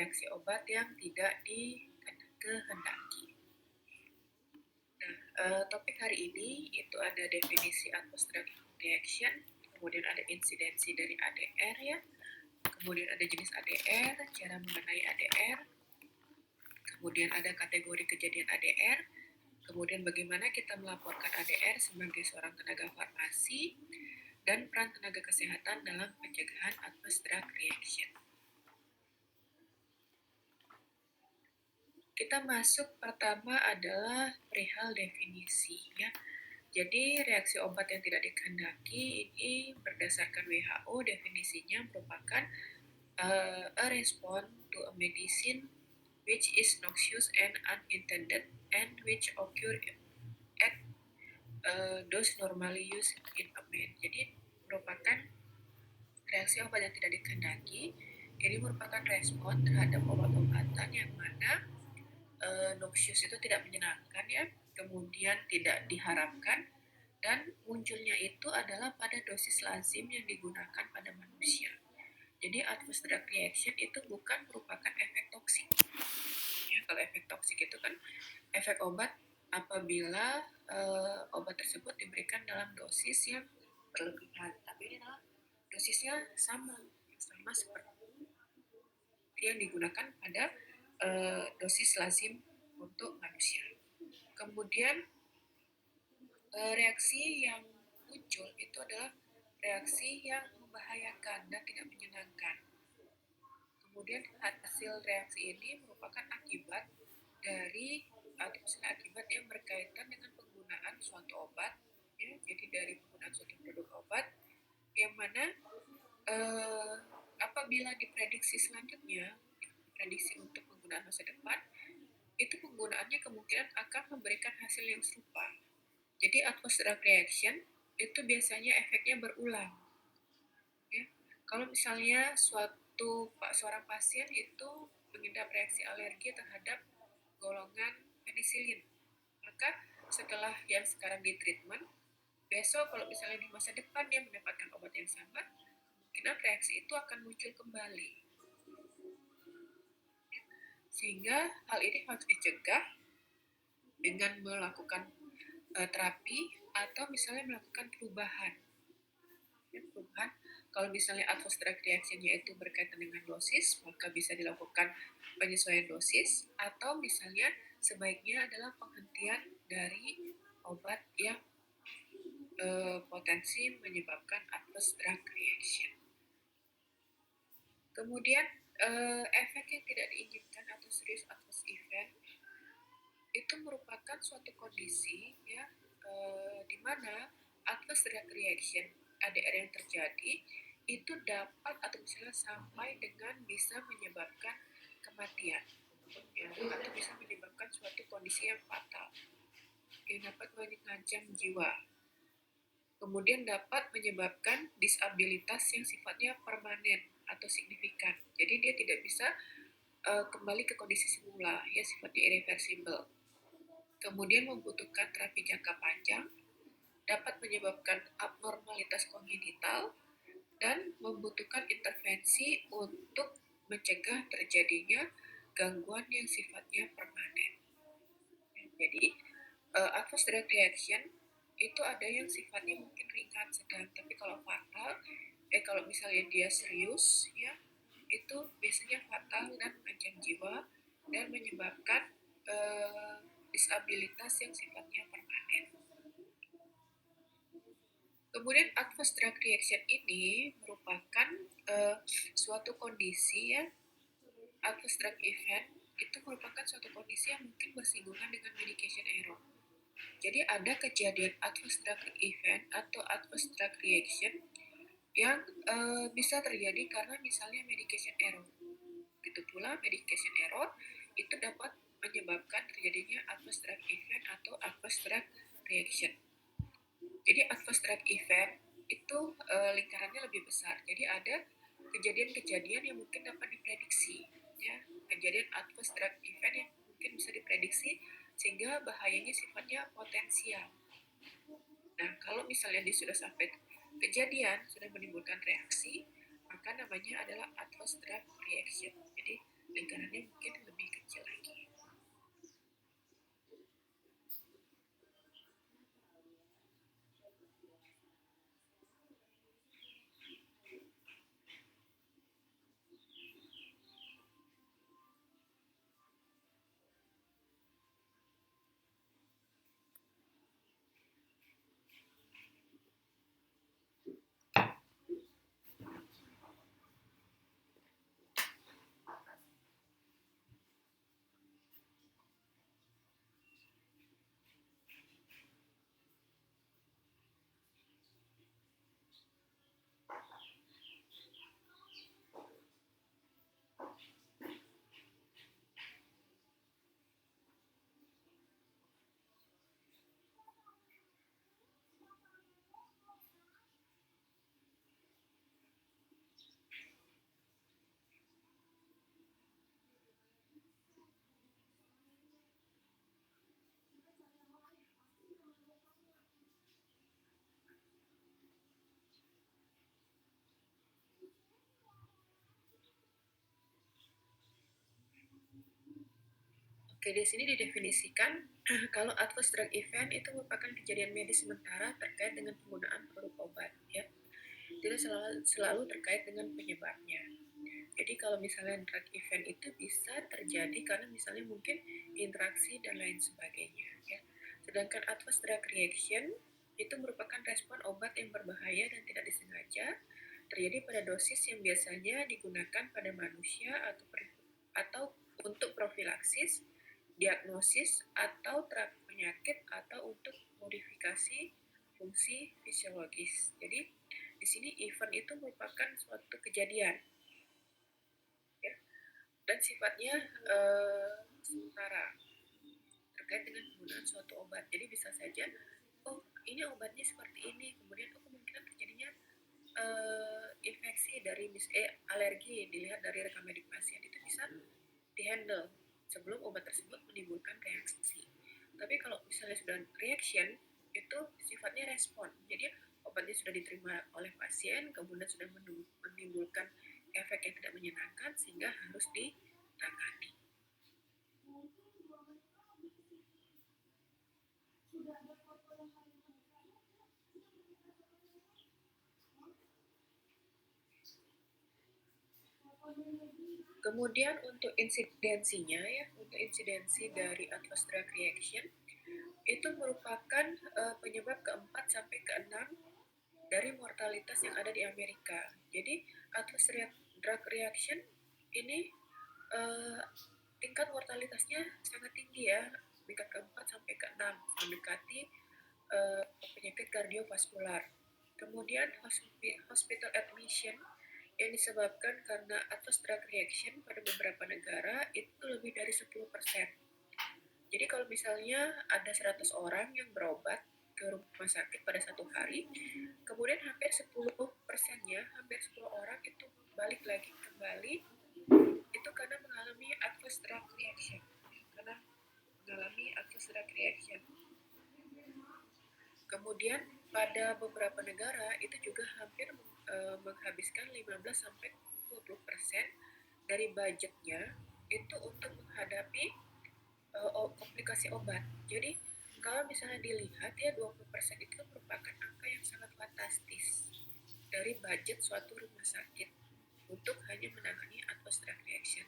reaksi obat yang tidak dikehendaki. Nah, topik hari ini itu ada definisi adverse drug reaction, kemudian ada insidensi dari ADR ya, kemudian ada jenis ADR, cara mengenai ADR, kemudian ada kategori kejadian ADR, kemudian bagaimana kita melaporkan ADR sebagai seorang tenaga farmasi, dan peran tenaga kesehatan dalam pencegahan adverse drug reaction. Kita masuk pertama adalah perihal definisi ya. Jadi reaksi obat yang tidak dikehendaki ini berdasarkan WHO definisinya merupakan a response to a medicine which is noxious and unintended and which occur at dose normally used in a man. Jadi merupakan reaksi obat yang tidak dikehendaki. Ini merupakan respon terhadap obat-obatan yang mana noxious itu tidak menyenangkan ya, kemudian tidak diharapkan, dan munculnya itu adalah pada dosis lazim yang digunakan pada manusia. Jadi adverse drug reaction itu bukan merupakan efek toksik. Ya, kalau efek toksik itu kan efek obat apabila obat tersebut diberikan dalam dosis yang berlebihan, tapi ini adalah dosisnya sama seperti yang digunakan pada dosis lazim untuk manusia. Kemudian reaksi yang muncul itu adalah reaksi yang membahayakan dan tidak menyenangkan. Kemudian hasil reaksi ini merupakan akibat dari akibat yang berkaitan dengan penggunaan suatu obat ya, jadi dari penggunaan suatu produk obat yang mana apabila diprediksi selanjutnya, diprediksi untuk penggunaan masa depan, itu penggunaannya kemungkinan akan memberikan hasil yang serupa. Jadi adverse drug reaction itu biasanya efeknya berulang. Ya. Kalau misalnya seorang pasien itu mengidap reaksi alergi terhadap golongan penisilin, maka setelah yang sekarang di treatment, besok kalau misalnya di masa depan dia mendapatkan obat yang sama, kemungkinan reaksi itu akan muncul kembali. Sehingga hal ini harus dicegah dengan melakukan terapi atau misalnya melakukan perubahan. Kalau misalnya adverse drug reaction-nya itu berkaitan dengan dosis, maka bisa dilakukan penyesuaian dosis, atau misalnya sebaiknya adalah penghentian dari obat yang potensi menyebabkan adverse drug reaction. Kemudian efek yang tidak diinginkan atau serious adverse event itu merupakan suatu kondisi ya di mana adverse drug reaction ADR yang terjadi itu dapat atau misalnya sampai dengan bisa menyebabkan kematian ya, atau bisa menyebabkan suatu kondisi yang fatal yang dapat mengancam jiwa. Kemudian dapat menyebabkan disabilitas yang sifatnya permanen atau signifikan. Jadi dia tidak bisa kembali ke kondisi semula, ya sifatnya irreversible. Kemudian membutuhkan terapi jangka panjang, dapat menyebabkan abnormalitas kongenital, dan membutuhkan intervensi untuk mencegah terjadinya gangguan yang sifatnya permanen. Jadi adverse drug reaction itu ada yang sifatnya mungkin ringan, sedang, tapi kalau fatal, kalau misalnya dia serius, ya itu biasanya fatal dan mengancam jiwa dan menyebabkan disabilitas yang sifatnya permanen. Kemudian adverse drug reaction ini merupakan suatu kondisi ya, adverse drug event itu merupakan suatu kondisi yang mungkin bersinggungan dengan medication error. Jadi ada kejadian adverse drug event atau adverse drug reaction yang bisa terjadi karena misalnya medication error. Begitu pula medication error itu dapat menyebabkan terjadinya adverse drug event atau adverse drug reaction. Jadi adverse drug event itu lingkarannya lebih besar. Jadi ada kejadian-kejadian yang mungkin dapat diprediksi, ya, kejadian adverse drug event yang mungkin bisa diprediksi sehingga bahayanya sifatnya potensial. Nah, kalau misalnya dia sudah sampai kejadian, sudah menimbulkan reaksi, maka namanya adalah adverse drug reaction. Jadi besarannya mungkin lebih kecil lagi. Oke, di sini didefinisikan kalau adverse drug event itu merupakan kejadian medis sementara terkait dengan penggunaan produk obat, ya. Tidak selalu terkait dengan penyebabnya. Jadi kalau misalnya drug event itu bisa terjadi karena misalnya mungkin interaksi dan lain sebagainya, ya. Sedangkan adverse drug reaction itu merupakan respon obat yang berbahaya dan tidak disengaja terjadi pada dosis yang biasanya digunakan pada manusia atau untuk profilaksis, diagnosis atau terapi penyakit atau untuk modifikasi fungsi fisiologis. Jadi di sini event itu merupakan suatu kejadian, ya, dan sifatnya sementara terkait dengan penggunaan suatu obat. Jadi bisa saja, oh ini obatnya seperti ini, kemudian kemungkinan terjadinya infeksi dari alergi dilihat dari rekam medik pasien itu bisa dihandle sebelum obat tersebut menimbulkan reaksi. Tapi kalau misalnya sudah reaction itu sifatnya respon. Jadi obatnya sudah diterima oleh pasien, kemudian sudah menimbulkan efek yang tidak menyenangkan sehingga harus ditangani. Kemudian untuk insidensinya, ya, untuk insidensi dari adverse drug reaction itu merupakan penyebab keempat sampai keenam dari mortalitas yang ada di Amerika. Jadi adverse drug reaction ini tingkat mortalitasnya sangat tinggi, ya, tingkat keempat sampai keenam, mendekati penyakit kardiovaskular. Kemudian hospital admission yang disebabkan karena adverse drug reaction pada beberapa negara itu lebih dari 10%. Jadi kalau misalnya ada 100 orang yang berobat ke rumah sakit pada satu hari, kemudian hampir 10%-nya, hampir 10 orang itu balik lagi kembali itu karena mengalami adverse drug reaction. Karena mengalami adverse drug reaction. Kemudian pada beberapa negara itu juga hampir menghabiskan 15-20% dari budgetnya itu untuk menghadapi komplikasi obat. Jadi kalau misalnya dilihat, ya, 20% itu merupakan angka yang sangat fantastis dari budget suatu rumah sakit untuk hanya menangani adverse drug reaction.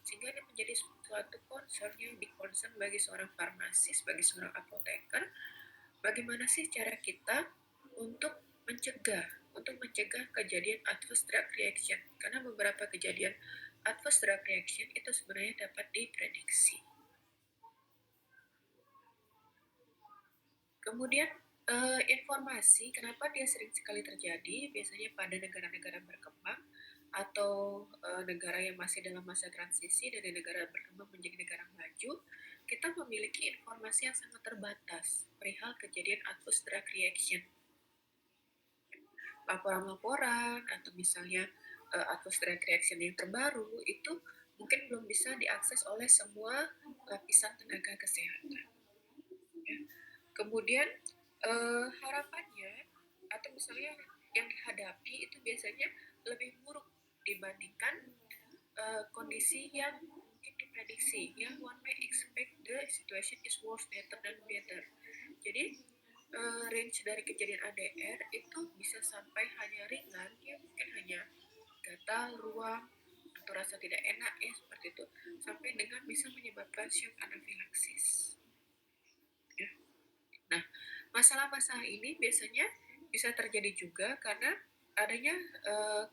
Sehingga ini menjadi suatu concern yang concern bagi seorang farmasis, bagi seorang apoteker. Bagaimana sih cara kita untuk mencegah kejadian adverse drug reaction? Karena beberapa kejadian adverse drug reaction itu sebenarnya dapat diprediksi. Kemudian informasi kenapa dia sering sekali terjadi biasanya pada negara-negara berkembang atau negara yang masih dalam masa transisi dari negara berkembang menjadi negara maju, kita memiliki informasi yang sangat terbatas perihal kejadian adverse drug reaction. Laporan-laporan atau misalnya adverse drug reaction yang terbaru itu mungkin belum bisa diakses oleh semua lapisan tenaga kesehatan. Ya. Kemudian harapannya atau misalnya yang dihadapi itu biasanya lebih buruk dibandingkan kondisi yang diprediksi, ya. One may expect the situation is worse, better, dan better. Jadi range dari kejadian ADR itu bisa sampai hanya ringan, ya mungkin hanya gatal, ruam, atau rasa tidak enak, ya seperti itu, sampai dengan bisa menyebabkan shock anafilaksis. Ya. Nah, masalah-masalah ini biasanya bisa terjadi juga karena adanya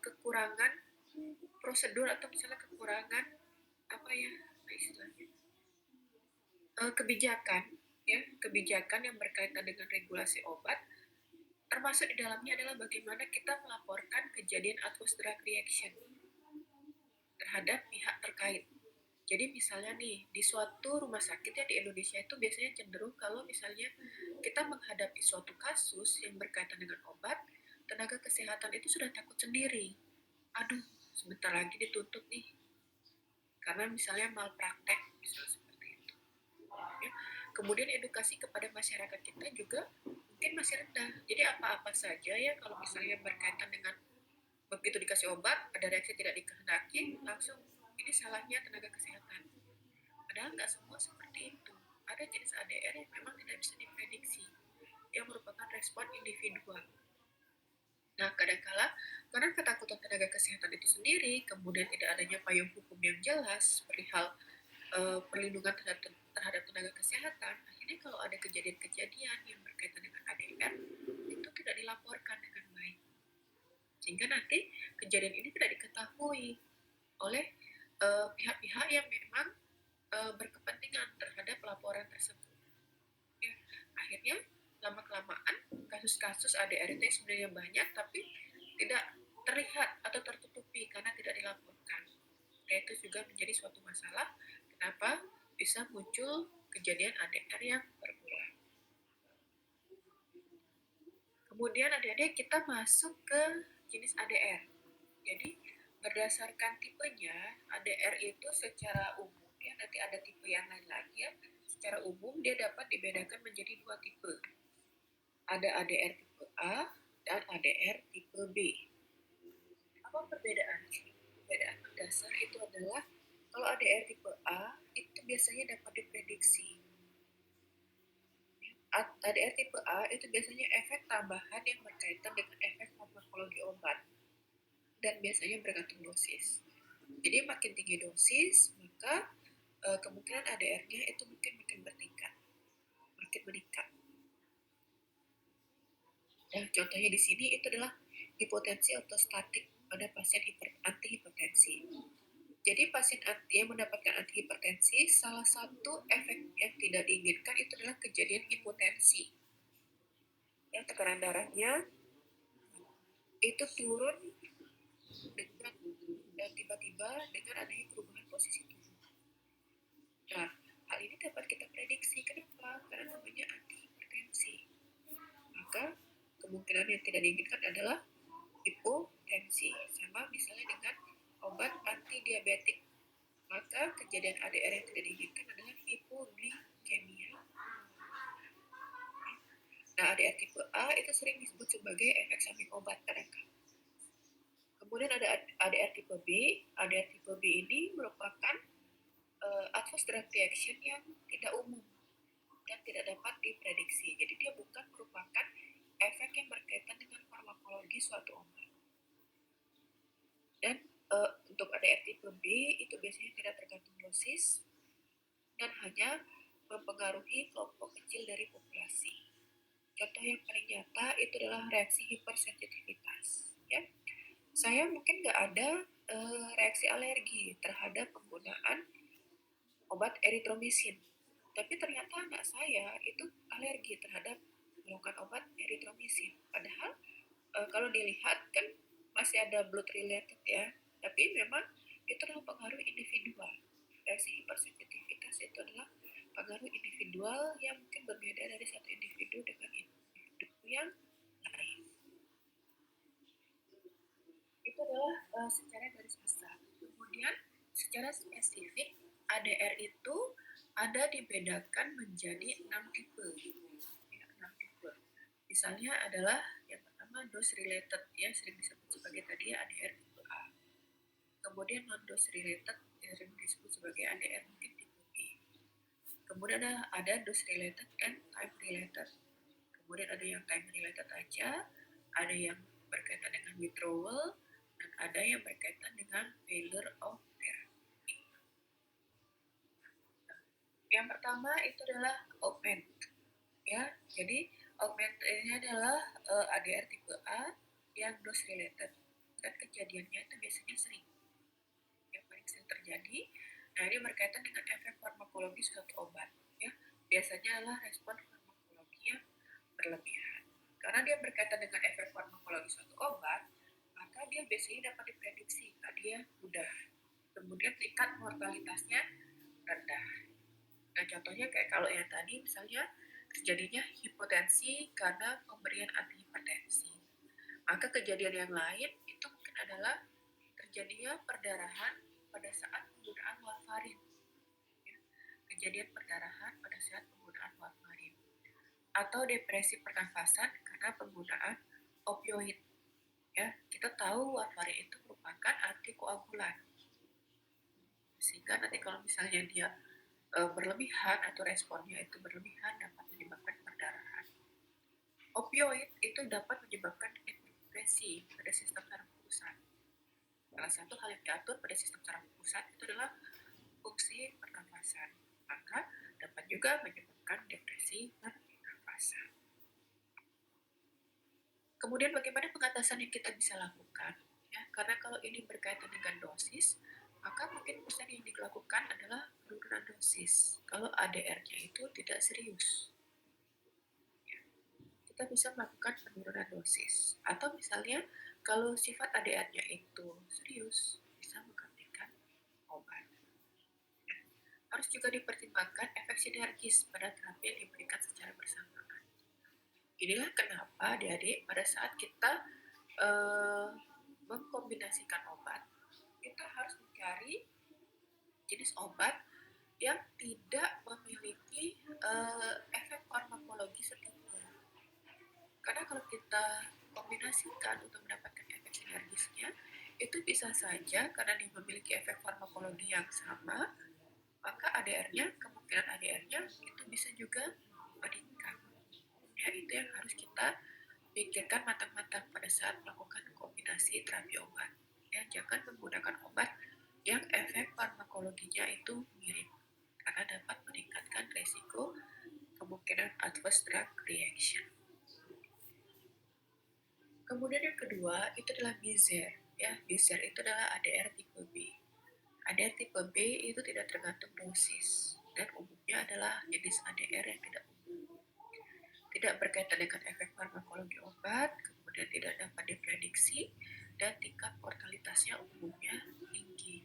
kekurangan prosedur atau misalnya kekurangan apa ya istilahnya kebijakan yang berkaitan dengan regulasi obat, termasuk di dalamnya adalah bagaimana kita melaporkan kejadian adverse drug reaction terhadap pihak terkait. Jadi misalnya nih, di suatu rumah sakit ya di Indonesia itu biasanya cenderung kalau misalnya kita menghadapi suatu kasus yang berkaitan dengan obat, tenaga kesehatan itu sudah takut sendiri. Aduh, sebentar lagi dituntut nih. Karena misalnya malpraktek, misalnya seperti itu. Ya. Kemudian edukasi kepada masyarakat kita juga mungkin masih rendah. Jadi apa-apa saja ya kalau misalnya berkaitan dengan begitu dikasih obat, ada reaksi tidak dikehendaki, langsung ini salahnya tenaga kesehatan. Padahal nggak semua seperti itu. Ada jenis ADR yang memang tidak bisa diprediksi, yang merupakan respon individual. Nah, kadangkala karena ketakutan tenaga kesehatan itu sendiri, kemudian tidak adanya payung hukum yang jelas perihal perlindungan terhadap tenaga kesehatan, akhirnya kalau ada kejadian-kejadian yang berkaitan dengan ADR, itu tidak dilaporkan dengan baik. Sehingga nanti kejadian ini tidak diketahui oleh pihak-pihak yang memang berkepentingan terhadap laporan tersebut. Ya, akhirnya lama-kelamaan kasus-kasus ADR itu sebenarnya banyak tapi tidak terlihat atau tertutupi karena tidak dilaporkan. Itu juga menjadi suatu masalah kenapa bisa muncul kejadian ADR yang berulang. Kemudian adik-adik kita masuk ke jenis ADR. Jadi berdasarkan tipenya, ADR itu secara umum ya, nanti ada tipe yang lain lagi ya. Secara umum dia dapat dibedakan menjadi dua tipe. Ada ADR tipe A dan ADR tipe B. Apa perbedaannya? Perbedaan dasar itu adalah kalau ADR tipe A itu biasanya dapat diprediksi. ADR tipe A itu biasanya efek tambahan yang berkaitan dengan efek farmakologi obat dan biasanya bergantung dosis. Jadi makin tinggi dosis, maka kemungkinan ADR-nya itu mungkin makin bertingkat, makin meningkat. Nah, contohnya di sini itu adalah hipotensi ortostatik pada pasien antihipertensi. Jadi pasien yang mendapatkan antihipertensi, salah satu efek yang tidak diinginkan itu adalah kejadian hipotensi. Yang tekanan darahnya itu turun dan tiba-tiba dengan adanya perubahan posisi tubuh. Nah, hal ini dapat kita prediksi. Kenapa? Karena namanya antihipertensi. Maka kemungkinan yang tidak diinginkan adalah hipotensi. Sama misalnya dengan obat antidiabetik. Maka kejadian ADR yang tidak diinginkan adalah hipoglikemia. Nah, ADR tipe A itu sering disebut sebagai efek samping obat kadang-kadang. Kemudian ada ADR tipe B. ADR tipe B ini merupakan adverse drug reaction yang tidak umum dan tidak dapat diprediksi. Jadi dia bukan merupakan efek yang berkaitan dengan farmakologi suatu obat. Dan untuk ADR tipe B itu biasanya tidak tergantung dosis dan hanya mempengaruhi kelompok kecil dari populasi. Contoh yang paling nyata itu adalah reaksi hipersensitivitas. Ya, saya mungkin nggak ada reaksi alergi terhadap penggunaan obat eritromisin, tapi ternyata anak saya itu alergi terhadap melakukan obat eritromisin. Padahal kalau dilihat kan masih ada blood related ya, tapi memang itu adalah pengaruh individual. Reaksi hipersensitivitas itu adalah pengaruh individual yang mungkin berbeda dari satu individu dengan individu yang lain. Itu adalah secara garis besar. Kemudian secara spesifik ADR itu ada dibedakan menjadi 6 tipe. Ya, 6 tipe. Misalnya adalah yang pertama dose related ya, sering disebut sebagai tadi ADR tipe A. Kemudian non dose related yang sering disebut sebagai ADR Kemudian ada dose related and time related. Kemudian ada yang time related aja, ada yang berkaitan dengan withdrawal, dan ada yang berkaitan dengan failure of therapy. Yang pertama itu adalah augment, ya. Jadi augment ini adalah ADR tipe A yang dose related, dan kejadiannya itu biasanya sering. Yang paling sering terjadi, nah ini berkaitan dengan efek farmakologi suatu obat, ya. Biasanya adalah respon farmakologi yang berlebihan. Karena dia berkaitan dengan efek farmakologi suatu obat, maka dia biasanya dapat diprediksi, dia mudah. Kemudian tingkat mortalitasnya rendah. Nah, contohnya kayak kalau yang tadi misalnya terjadinya hipotensi karena pemberian antihipertensi. Maka kejadian yang lain itu mungkin adalah terjadinya perdarahan pada saat penggunaan warfarin. Ya, kejadian perdarahan pada saat penggunaan warfarin. Atau depresi pernafasan karena penggunaan opioid. Ya, kita tahu warfarin itu merupakan antikoagulan. Sehingga nanti kalau misalnya dia berlebihan atau responnya itu berlebihan dapat menyebabkan perdarahan. Opioid itu dapat menyebabkan depresi pada sistem saraf pusat. Salah satu hal yang diatur pada sistem saraf pusat itu adalah fungsi pernafasan. Maka dapat juga menyebabkan depresi pernafasan. Kemudian bagaimana pengatasan yang kita bisa lakukan? Ya, karena kalau ini berkaitan dengan dosis, maka mungkin pesan yang dilakukan adalah penurunan dosis. Kalau ADR-nya itu tidak serius, ya, kita bisa melakukan penurunan dosis. Atau misalnya kalau sifat ADR-nya itu serius, bisa menggantikan obat. Ya. Harus juga dipertimbangkan efek sinergis pada terapi yang diberikan secara bersamaan. Inilah kenapa adik-adik pada saat kita mengkombinasikan obat, kita harus mencari jenis obat yang tidak memiliki efek farmakologi setinggi. Karena kalau kita kombinasikan untuk mendapatkan efek sinergisnya, itu bisa saja karena dia memiliki efek farmakologi yang sama, maka ADR-nya, kemungkinan ADR-nya itu bisa juga meningkat. Ya, itu yang harus kita pikirkan matang-matang pada saat melakukan kombinasi terapi obat. Ya, jangan menggunakan obat yang efek farmakologinya itu mirip, karena dapat meningkatkan resiko kemungkinan adverse drug reaction. Kemudian yang kedua itu adalah BIZER. Ya, BIZER itu adalah ADR tipe B. ADR tipe B itu tidak tergantung dosis dan umumnya adalah jenis ADR yang tidak umum. Tidak berkaitan dengan efek farmakologi obat, kemudian tidak dapat diprediksi, dan tingkat mortalitasnya umumnya tinggi.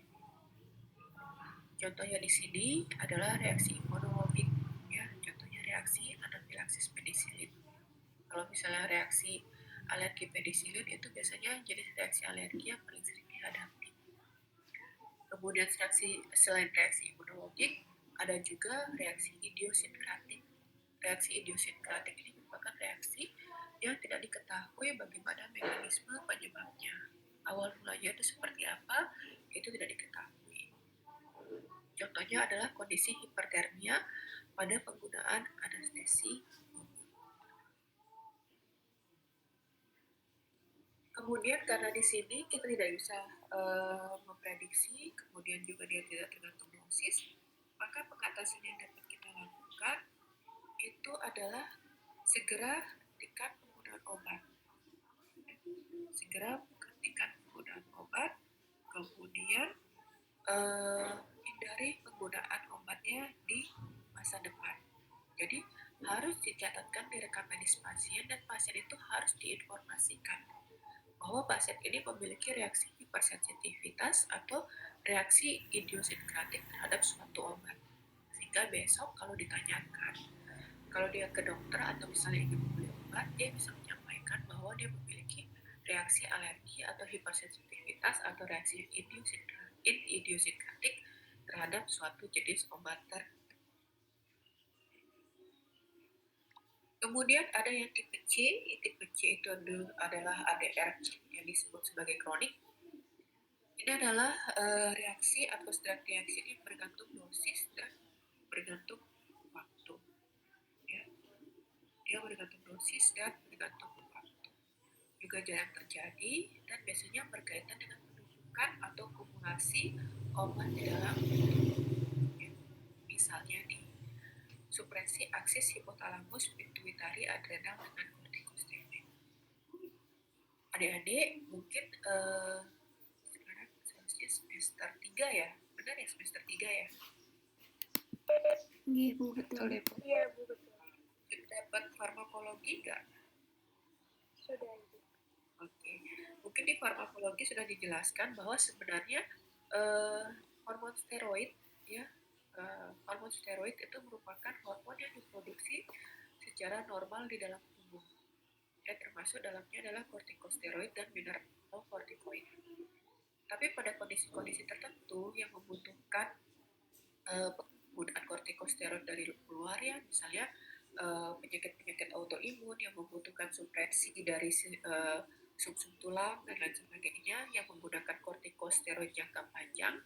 Contohnya di sini adalah reaksi imunologik, ya, contohnya reaksi anafilaksis penisilin. Kalau misalnya reaksi alergi penisilin itu biasanya jenis reaksi alergi yang paling sering dihadapi. Kemudian selain reaksi imunologik, ada juga reaksi idiosinkratik. Reaksi idiosinkratik ini merupakan reaksi yang tidak diketahui bagaimana mekanisme penyebabnya. Awal mulanya itu seperti apa, itu tidak diketahui. Contohnya adalah kondisi hipertermia pada penggunaan anestesi. Kemudian karena di sini kita tidak bisa memprediksi, kemudian juga dia tidak tergantung dosis, maka pengatasan yang dapat kita lakukan itu adalah segera hentikan penggunaan obat. Segera hentikan penggunaan obat, kemudian hindari penggunaan obatnya di masa depan. Jadi harus dicatatkan di rekam medis pasien, dan pasien itu harus diinformasikan bahwa pasien ini memiliki reaksi hipersensitivitas atau reaksi idiosinkratik terhadap suatu obat. Sehingga besok kalau ditanyakan, kalau dia ke dokter atau misalnya ingin membeli obat, dia bisa menyampaikan bahwa dia memiliki reaksi alergi atau hipersensitivitas atau reaksi idiosinkratik terhadap suatu jenis obat tertentu. Kemudian ada yang tipe C. Tipe C itu adalah ADR yang disebut sebagai kronik. Ini adalah reaksi adverse drug reaction yang bergantung dosis dan bergantung dosis dan bergantung waktu. Juga jarang terjadi dan biasanya berkaitan dengan penumpukan atau kumulasi obat di dalam tubuh. Misalnya nih, supresi aksis hipotalamus pituitari adrenal dengan kortikosteroid. Adik-adik mungkin sekarang seharusnya semester 3 ya, benar ya semester 3 ya? Iya Bu, betul. Iya Bu, betul. Dapat farmakologi nggak? Sudah Ibu. Oke, mungkin di farmakologi sudah dijelaskan bahwa sebenarnya hormon steroid ya, hormon steroid itu merupakan hormon yang diproduksi secara normal di dalam tubuh. Ya, termasuk dalamnya adalah kortikosteroid dan mineralokortikoid. Tapi pada kondisi-kondisi tertentu yang membutuhkan penggunaan kortikosteroid dari luar ya, misalnya penyakit-penyakit autoimun yang membutuhkan supresi dari sum-sum tulang dan lain sebagainya yang menggunakan kortikosteroid jangka panjang,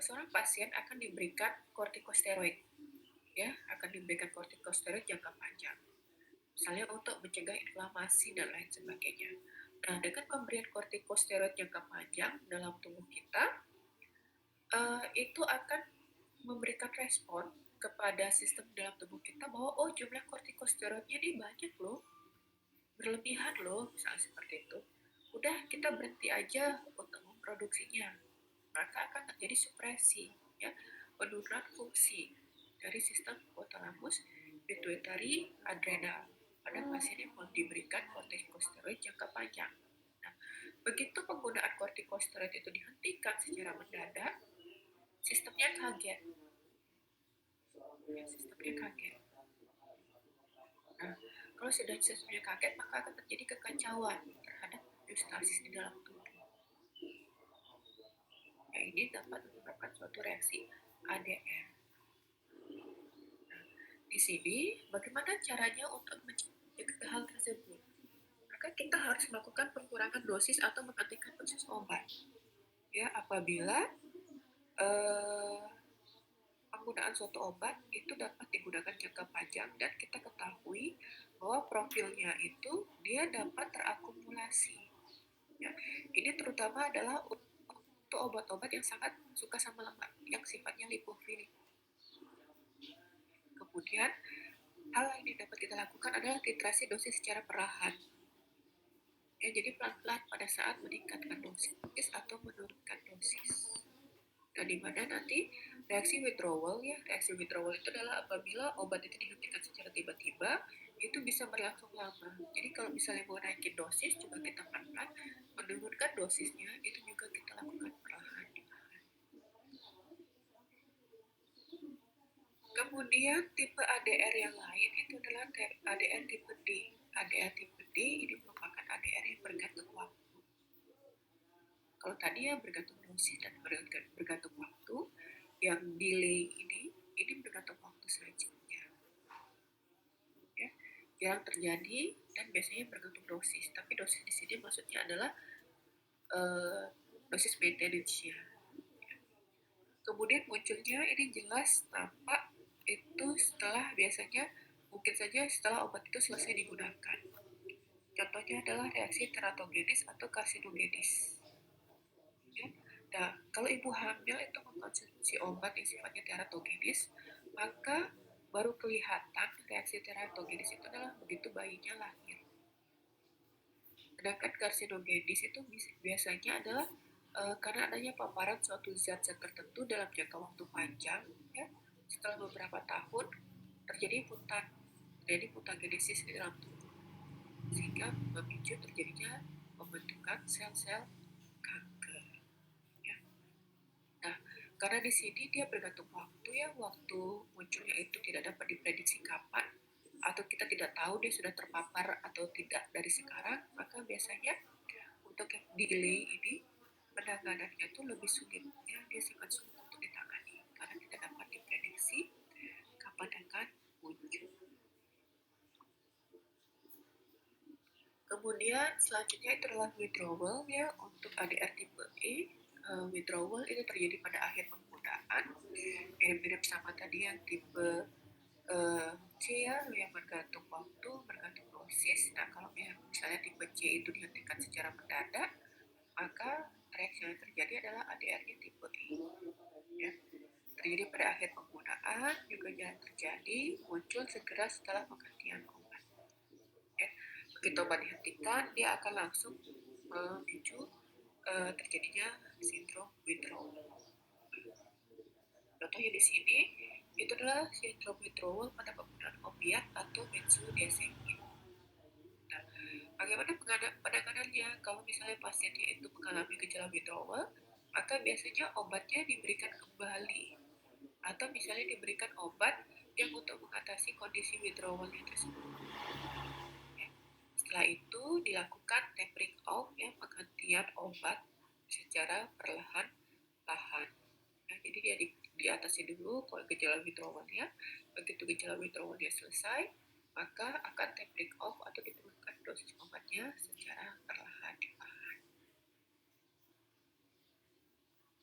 seorang pasien akan diberikan kortikosteroid ya, akan diberikan kortikosteroid jangka panjang. Misalnya untuk mencegah inflamasi dan lain sebagainya. Nah, dengan pemberian kortikosteroid jangka panjang dalam tubuh kita, itu akan memberikan respon kepada sistem dalam tubuh kita bahwa oh jumlah kortikosteroidnya ini banyak loh, berlebihan loh, misalnya seperti itu. Udah kita berhenti aja untuk memproduksinya, maka akan terjadi supresi, ya, penurunan fungsi dari sistem hipotalamus pituitari adrenal pada pasien yang diberikan kortikosteroid jangka panjang. Nah, begitu penggunaan kortikosteroid itu dihentikan secara mendadak, sistemnya kaget. Ya, sistemnya kaget. Nah, kalau sudah sistemnya kaget, maka akan terjadi kekacauan terhadap homeostasis di dalam tubuh. Nah, ini dapat menyebabkan suatu reaksi ADR. Nah, di sini bagaimana caranya untuk mencegah hal tersebut? Maka kita harus melakukan pengurangan dosis atau menghentikan dosis obat. Ya, apabila penggunaan suatu obat itu dapat digunakan jangka panjang dan kita ketahui bahwa profilnya itu dia dapat terakumulasi. Ya, ini terutama adalah untuk obat-obat yang sangat suka sama lemak, yang sifatnya lipofilik. Kemudian hal lain yang dapat kita lakukan adalah titrasi dosis secara perlahan. Ya, jadi pelan-pelan pada saat meningkatkan dosis atau menurunkan dosis. Nah, di mana nanti reaksi withdrawal ya, reaksi withdrawal itu adalah apabila obat itu dihentikan secara tiba-tiba, itu bisa berlangsung lama. Jadi kalau misalnya mau naikin dosis juga kita pelan-pelan, menurunkan dosisnya itu juga kita lakukan perlahan. Kemudian tipe ADR yang lain itu adalah ADR tipe D. ADR tipe D ini merupakan ADR yang bergantung waktu. Kalau tadi ya bergantung dosis dan bergantung waktu, yang delay ini bergantung waktu selanjutnya. Ya, jarang terjadi dan biasanya bergantung dosis. Tapi dosis di sini maksudnya adalah dosis maintenance-nya. Kemudian munculnya ini jelas tampak itu setelah biasanya mungkin saja setelah obat itu selesai digunakan. Contohnya adalah reaksi teratogenis atau karsinogenis. Ya. Nah, kalau ibu hamil itu mengkonsumsi obat yang sifatnya teratogenis, maka baru kelihatan reaksi teratogenis itu adalah begitu bayinya lahir. Sedangkan karsinogenis itu biasanya adalah karena adanya paparan suatu zat-zat tertentu dalam jangka waktu panjang, ya, setelah beberapa tahun terjadi mutagenesis di dalam tubuh, sehingga memicu terjadinya pembentukan sel-sel kanker. Ya. Nah, karena di sini dia bergantung waktu ya, waktu munculnya itu tidak dapat diprediksi kapan, atau kita tidak tahu dia sudah terpapar atau tidak dari sekarang, maka biasanya untuk yang delay ini penanganannya itu lebih sulit ya, dia sangat sulit untuk ditangani karena tidak dapat diprediksi kapan akan muncul. Kemudian selanjutnya itu adalah withdrawal ya. Untuk ADR tipe E, withdrawal itu terjadi pada akhir penggunaan, mirip-mirip sama tadi yang tipe C ya, yang bergantung waktu, bergantung dosis. Nah, kalau misalnya tipe C itu dihentikan secara mendadak, maka reaksi yang terjadi adalah ADR-nya tipe E. Ya. Terjadi pada akhir penggunaan, juga jangan terjadi muncul segera setelah penggantian obat. Ya. Begitu obat dihentikan, dia akan langsung memicu terjadinya sindrom withdrawal. Contohnya di sini itu adalah sindrom withdrawal pada penggunaan opiat atau benzodiazepin. Nah, bagaimana penanganannya? Kalau misalnya pasiennya itu mengalami gejala withdrawal, maka biasanya obatnya diberikan kembali, atau misalnya diberikan obat yang untuk mengatasi kondisi withdrawalnya tersebut. Ya. Setelah itu dilakukan tapering off, ya, penggantian obat secara perlahan-lahan. Nah, jadi dia diatasi dulu kalau gejala withdrawalnya. Begitu gejala withdrawalnya selesai, maka akan tapering off atau diturunkan dosis obatnya secara perlahan-lahan.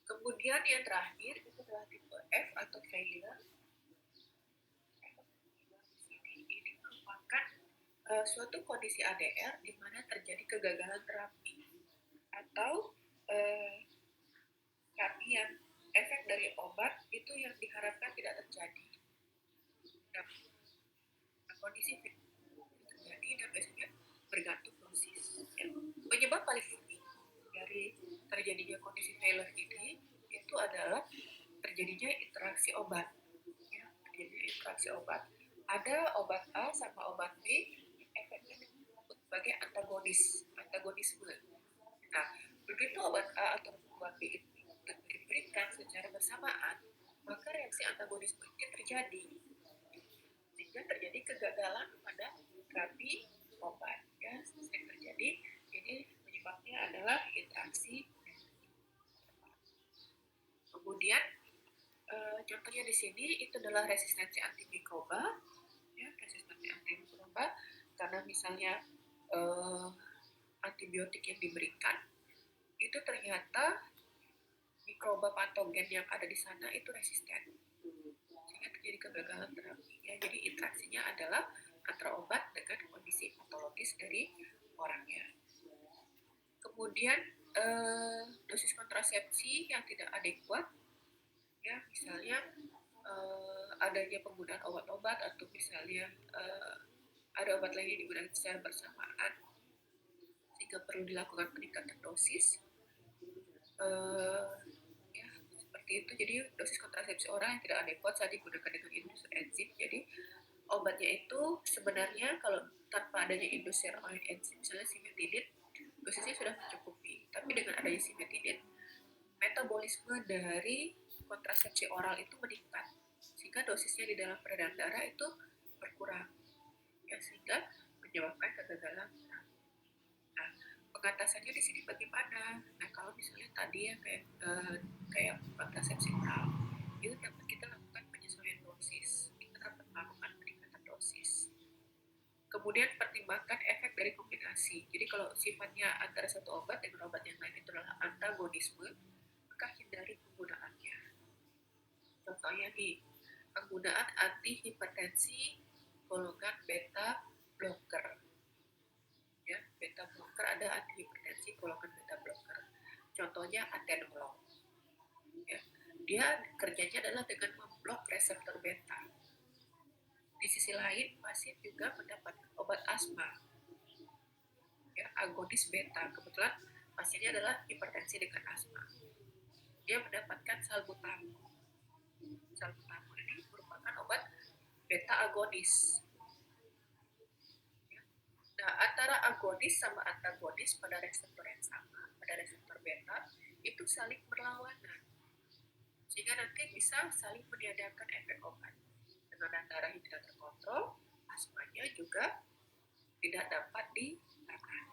Kemudian yang terakhir itu adalah tipe F atau failure. Ini merupakan suatu kondisi ADR di mana terjadi kegagalan terapi atau terapi yang efek dari obat itu yang diharapkan tidak terjadi. Nah, kondisi terjadi dan biasanya bergantung dosis. Ya. Penyebab paling tinggi dari terjadinya kondisi failure ini itu adalah terjadinya interaksi obat. Ya, terjadinya interaksi obat. Ada obat A sama obat B, efeknya disebut sebagai antagonisme. Nah, begitu obat A atau obat B itu diberikan secara bersamaan, maka reaksi antagonisme ini terjadi, sehingga terjadi kegagalan pada terapi obat. Ya, sering terjadi. Ini penyebabnya adalah interaksi. Kemudian contohnya di sini itu adalah resistensi antimikroba, ya, resistensi antimikroba karena misalnya antibiotik yang diberikan itu ternyata mikroba patogen yang ada di sana itu resisten, sehingga terjadi kegagalan terapi. Ya, jadi interaksinya adalah antara obat dengan kondisi patologis dari orangnya. Kemudian dosis kontrasepsi yang tidak adekuat, ya, misalnya adanya penggunaan obat-obat atau misalnya ada obat lain yang digunakan secara bersamaan sehingga perlu dilakukan peningkatan dosis. Ya, seperti itu. Jadi dosis kontrasepsi oral yang tidak adekuat saat digunakan dengan indusir enzim. Jadi obatnya itu sebenarnya kalau tanpa adanya indusir oleh enzim, misalnya simetidin, dosisnya sudah mencukupi. Tapi dengan adanya simetidin, metabolisme dari kontrasepsi oral itu meningkat, sehingga dosisnya di dalam peredaran darah itu berkurang, ya, sehingga menyebabkan kegagalan. Nah, pengatasannya di sini bagaimana? Nah, kalau misalnya tadi ya kayak kontrasepsi oral, itu dapat kita lakukan penyesuaian dosis, kita dapat melakukan peningkatan dosis. Kemudian pertimbangkan efek dari kombinasi. Jadi kalau sifatnya antara satu obat dengan obat yang lain itu adalah antagonisme, maka hindari penggunaannya. Contohnya nih, penggunaan antihipertensi golongan beta blocker. Ya, beta blocker, ada antihipertensi golongan beta blocker. Contohnya atenolol. Ya, dia kerjanya adalah dengan memblok reseptor beta. Di sisi lain, pasien juga mendapatkan obat asma, ya, agonis beta. Kebetulan pasiennya adalah hipertensi dengan asma. Dia mendapatkan salbutamol. Salbutamol ini merupakan obat beta agonis. Nah, antara agonis sama antagonis pada reseptor yang sama, pada reseptor beta, itu saling berlawanan. Sehingga nanti bisa saling meniadakan efek obat. Tekanan darah yang tidak terkontrol, asmanya juga tidak dapat ditahan.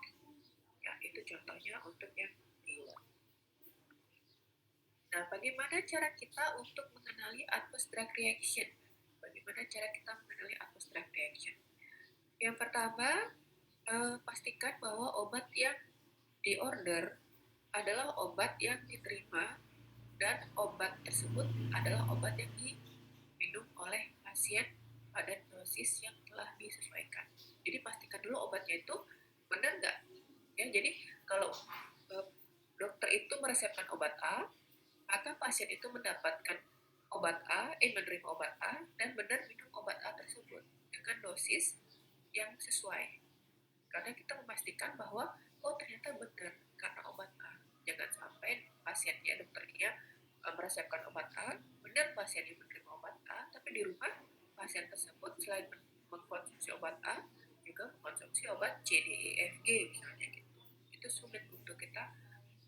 Ya, itu contohnya untuk yang pilot. Nah, bagaimana cara kita untuk mengenali adverse drug reaction? Bagaimana cara kita mengenali adverse drug reaction? Yang pertama, pastikan bahwa obat yang diorder adalah obat yang diterima dan obat tersebut adalah obat yang diminum oleh pasien pada dosis yang telah disesuaikan. Jadi pastikan dulu obatnya itu benar nggak, ya. Jadi kalau dokter itu meresepkan obat A, maka pasien itu mendapatkan obat A, menerima obat A dan benar minum obat A tersebut dengan dosis yang sesuai. Karena kita memastikan bahwa oh ternyata benar karena obat A. Jangan sampai pasiennya, dokternya meresepkan obat A, benar pasiennya menerima obat A, tapi di rumah pasien tersebut selain mengkonsumsi obat A juga mengkonsumsi obat C, D, E, F, G misalnya gitu. Itu sulit untuk kita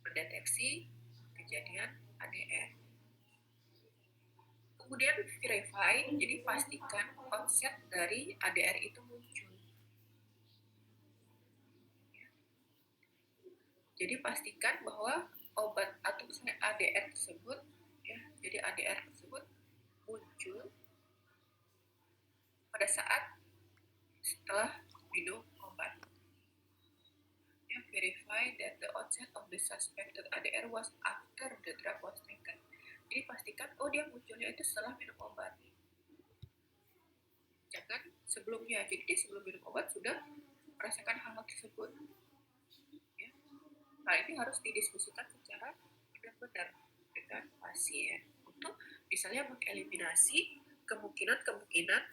mendeteksi kejadian ADR. Kemudian verify, jadi pastikan konsep dari ADR itu muncul. Jadi pastikan bahwa obat atau misalnya ADR tersebut, ya, jadi ADR tersebut muncul pada saat setelah minum obat. Ya, verify that the onset of the suspected ADR was after the drug was taken. Jadi pastikan oh dia munculnya itu setelah minum obat. Jangan sebelumnya. Jadi dia sebelum minum obat sudah merasakan hal tersebut. Ya. Hal ini harus didiskusikan secara benar-benar dengan pasien untuk misalnya mengeliminasi kemungkinan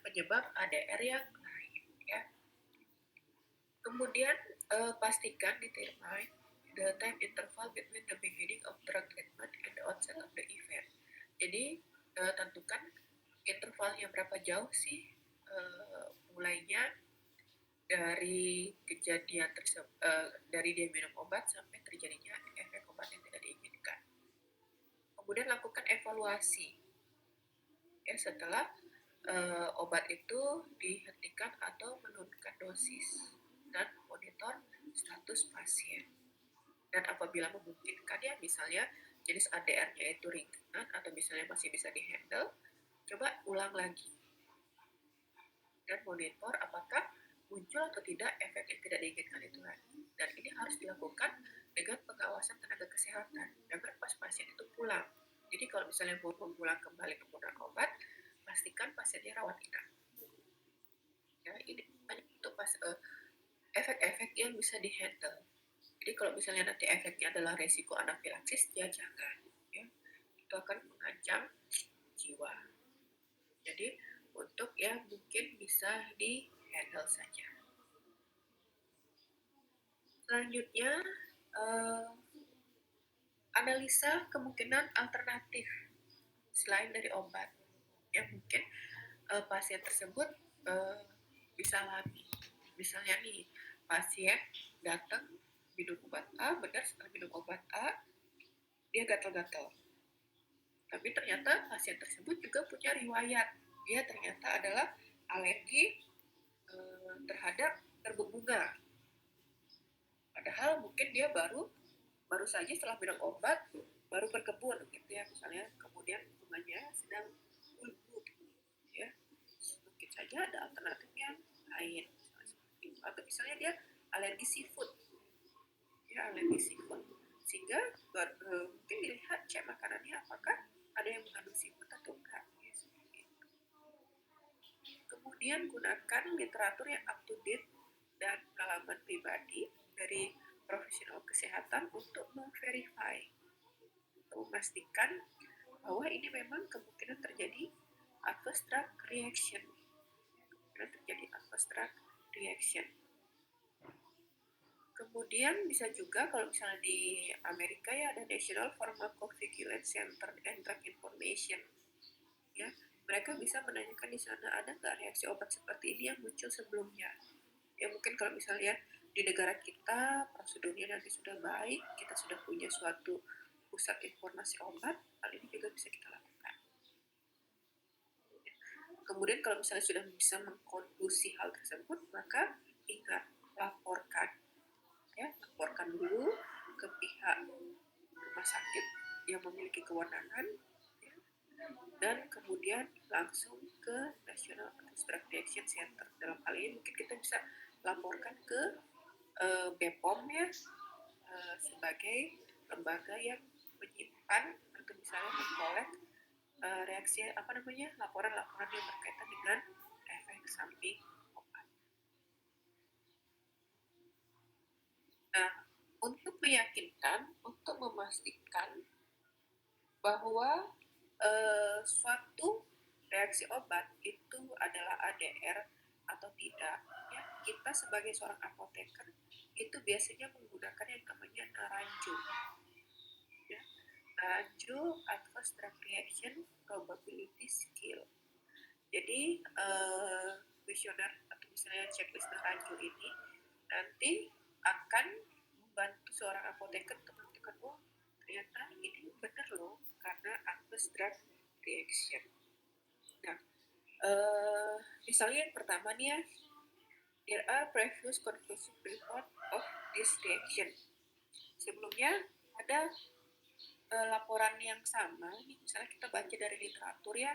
penyebab ADR yang lain, ya. Kemudian pastikan determine the time interval between the beginning of drug treatment and the onset of the event. Jadi tentukan intervalnya berapa jauh sih mulainya dari kejadian tersebut, dari dia minum obat sampai terjadinya efek obat yang tidak diinginkan. Kemudian lakukan evaluasi, ya, setelah obat itu dihentikan atau menurunkan dosis, dan monitor status pasien. Dan apabila memungkinkan, ya, misalnya jenis ADR-nya itu ringan atau misalnya masih bisa dihandle, coba ulang lagi dan monitor apakah muncul atau tidak efek yang tidak diinginkan itu lagi. Dan ini harus dilakukan dengan pengawasan tenaga kesehatan, jangan pas pasien itu pulang. Jadi kalau misalnya mau pulang kembali penggunaan obat, pastikan pasiennya rawat inap. Ya, ini untuk efek-efek yang bisa dihandle. Jadi kalau misalnya nanti efeknya adalah resiko anafilaksis, ya jangan. Ya, itu akan mengancam jiwa. Jadi untuk yang mungkin bisa di-handle saja. Selanjutnya, analisa kemungkinan alternatif selain dari obat. Ya, mungkin pasien tersebut bisa alami. Misalnya nih, pasien datang minum obat A, benar setelah minum obat A, dia gatal-gatal. Tapi ternyata pasien tersebut juga punya riwayat. Dia ternyata adalah alergi terhadap terbuk bunga. Padahal mungkin dia baru saja setelah minum obat, baru berkebun gitu ya, misalnya, kemudian bunganya sedang bulbul, ya. Mungkin saja ada alternatif yang lain, atau misalnya dia alergi seafood, ya, alergi seafood, sehingga mungkin dilihat cek makanannya apakah ada yang mengandung seafood atau enggak, ya, seperti itu. Kemudian gunakan literatur yang up to date dan pengalaman pribadi dari profesional kesehatan untuk memverify, untuk memastikan bahwa ini memang kemungkinan terjadi adverse drug reaction. Kemudian bisa juga kalau misalnya di Amerika ya ada National Pharmacovigilance Center and Drug Information, ya, mereka bisa menanyakan di sana ada nggak reaksi obat seperti ini yang muncul sebelumnya. Ya mungkin kalau misalnya di negara kita prosedurnya nanti sudah baik, kita sudah punya suatu pusat informasi obat, hal ini juga bisa kita lakukan. Kemudian kalau misalnya sudah bisa mengkonklusi hal tersebut, maka ingat, laporkan, ya, laporkan dulu ke pihak rumah sakit yang memiliki kewenangan, ya, dan kemudian langsung ke National Drug Reaction Center. Dalam hal ini mungkin kita bisa laporkan ke BPOM, ya, sebagai lembaga yang menyimpan atau misalnya mengkolek laporan-laporan yang berkaitan dengan samping obat. Nah, untuk meyakinkan, untuk memastikan bahwa suatu reaksi obat itu adalah ADR atau tidak, ya, kita sebagai seorang apoteker itu biasanya menggunakan yang namanya NARANJO, ya. NARANJO Adverse Drug Reaction Probability Scale. Jadi kuesioner atau misalnya checklist NARANJO ini nanti akan membantu seorang apoteker untuk menentukan, oh ternyata ini benar loh karena adverse drug reaction. Nah, misalnya yang pertama nih ya, there are previous conclusive report of this reaction. Sebelumnya ada laporan yang sama, misalnya kita baca dari literatur ya,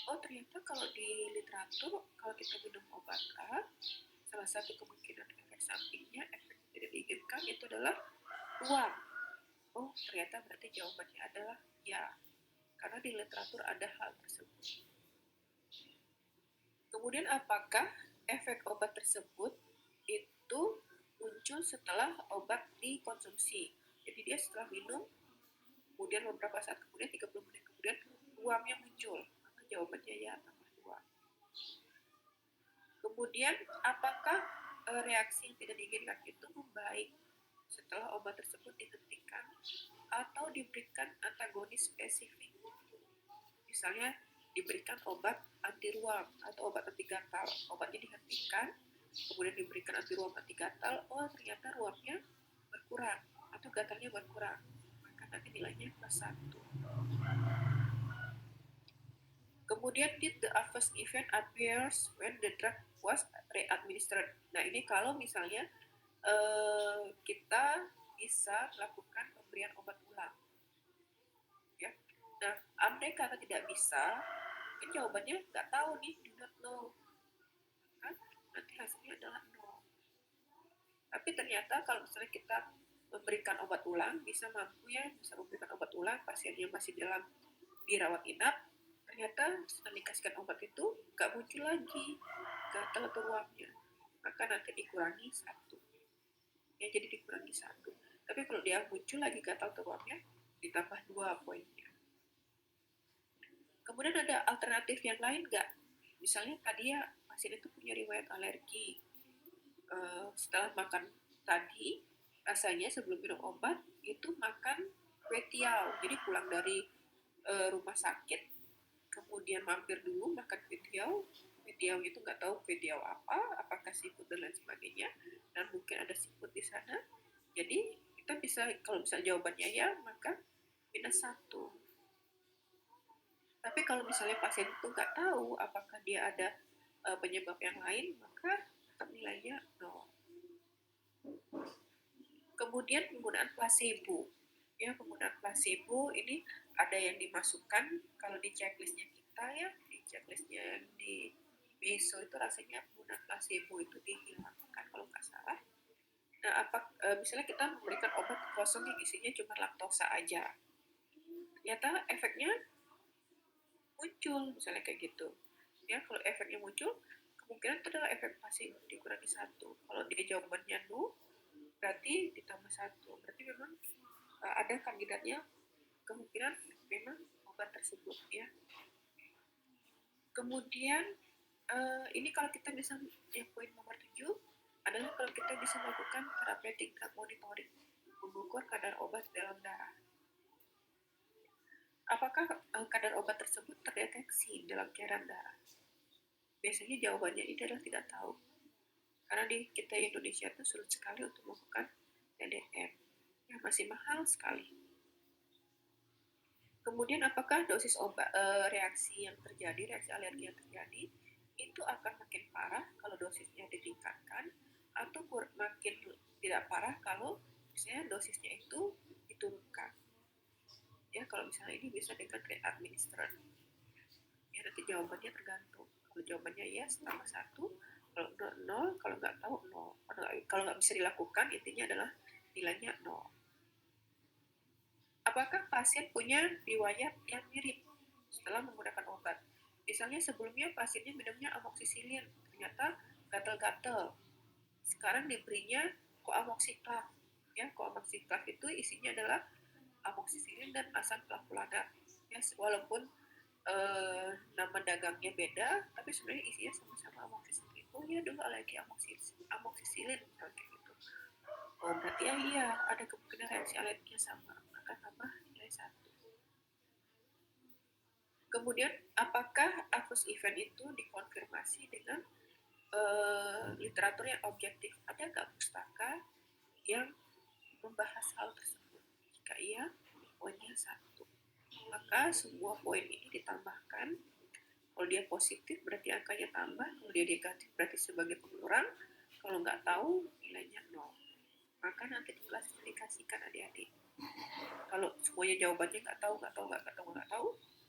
oh ternyata kalau di literatur kalau kita minum obat A, salah satu kemungkinan efek sampingnya, efek tidak diinginkan itu adalah ruam. Oh ternyata berarti jawabannya adalah ya, karena di literatur ada hal tersebut. Kemudian apakah efek obat tersebut itu muncul setelah obat dikonsumsi? Jadi dia setelah minum, kemudian beberapa saat kemudian, 30 menit kemudian, ruamnya muncul. Maka jawabannya ya, tambah ruam. Kemudian apakah reaksi yang tidak diinginkan itu membaik setelah obat tersebut dihentikan atau diberikan antagonis spesifik? Misalnya diberikan obat anti ruam atau obat anti gatal, obatnya dihentikan, kemudian diberikan anti ruam anti gatal, oh ternyata ruamnya berkurang atau gatalnya berkurang, maka nanti nilainya +1. Kemudian did the adverse event appears when the drug was re-administered. Nah ini kalau misalnya kita bisa melakukan pemberian obat ulang, ya. Nah andai kata tidak bisa, kan jawabannya nggak tahu nih, do not know, kan nanti hasilnya adalah 0. Tapi ternyata kalau misalnya kita memberikan obat ulang, bisa mampu ya, bisa memberikan obat ulang, pasiennya masih dalam dirawat inap, ternyata setelah dikasihkan obat itu nggak muncul lagi gatal atau ruamnya, maka nanti dikurangi 1, ya, jadi dikurangi 1. Tapi kalau dia muncul lagi gatal atau ruamnya, ditambah 2 poinnya. Kemudian ada alternatif yang lain nggak? Misalnya tadi ya pasien itu punya riwayat alergi, setelah makan tadi rasanya sebelum minum obat itu makan kue tiaw, jadi pulang dari rumah sakit kemudian mampir dulu makan kue tiaw itu nggak tahu kue tiaw apa, apakah seafood dan lain sebagainya, dan mungkin ada seafood di sana, jadi kita bisa, kalau misalnya jawabannya ya, maka -1. Tapi kalau misalnya pasien itu nggak tahu apakah dia ada penyebab yang lain, maka tetap nilainya 0. Kemudian penggunaan placebo, ya, penggunaan placebo ini ada yang dimasukkan kalau di checklistnya kita ya, di checklistnya di BESO itu rasanya penggunaan placebo itu dihilangkan kalau nggak salah. Nah, misalnya kita memberikan obat kosong yang isinya cuma laktosa aja, ternyata efeknya muncul, misalnya kayak gitu. Ya, kalau efeknya muncul, kemungkinan itu adalah efek placebo dikurangi 1. Kalau dia jawabannya 0, berarti ditambah 1. Berarti memang ada kandidatnya, kemungkinan memang obat tersebut, ya. Kemudian ini kalau kita bisa, yang poin nomor 7 adalah kalau kita bisa melakukan therapeutic drug monitoring, mengukur kadar obat dalam darah. Apakah kadar obat tersebut terdeteksi dalam cairan darah? Biasanya jawabannya ini adalah tidak tahu, karena di kita Indonesia itu sulit sekali untuk melakukan TDM, yang masih mahal sekali. Kemudian apakah dosis obat, reaksi yang terjadi, reaksi alergi yang terjadi itu akan makin parah kalau dosisnya ditingkatkan, atau makin tidak parah kalau misalnya dosisnya itu diturunkan. Ya, kalau misalnya ini bisa dengan re-administered. Ya, nanti jawabannya tergantung. Kalau jawabannya yes, tambah 1. Kalau 0, kalau nggak tahu 0. Kalau nggak bisa dilakukan, intinya adalah nilainya 0. Apakah pasien punya riwayat yang mirip setelah menggunakan obat? Misalnya sebelumnya pasiennya minumnya amoksisilin, ternyata gatal-gatal. Sekarang diberinya koamoksiklaf. Ya, koamoksiklaf itu isinya adalah amoksisilin dan asam klavulanat. Ya, walaupun nama dagangnya beda, tapi sebenarnya isinya sama-sama amoksisilin. Oh iya, dulu alergi amoksisilin misalnya kayak gitu. Oh berarti ya iya, ada kemungkinan reaksi alerginya sama, maka tambah nilai 1. Kemudian apakah adverse event itu dikonfirmasi dengan literatur yang objektif? Ada nggak pustaka yang membahas hal tersebut? Jika iya, poinnya 1. Maka semua poin ini ditambahkan. Kalau dia positif berarti angkanya tambah, kalau dia negatif berarti sebagai pengurang, kalau nggak tahu nilainya 0. Maka nanti diklasifikasikan adik-adik. Kalau semuanya jawabannya nggak tahu,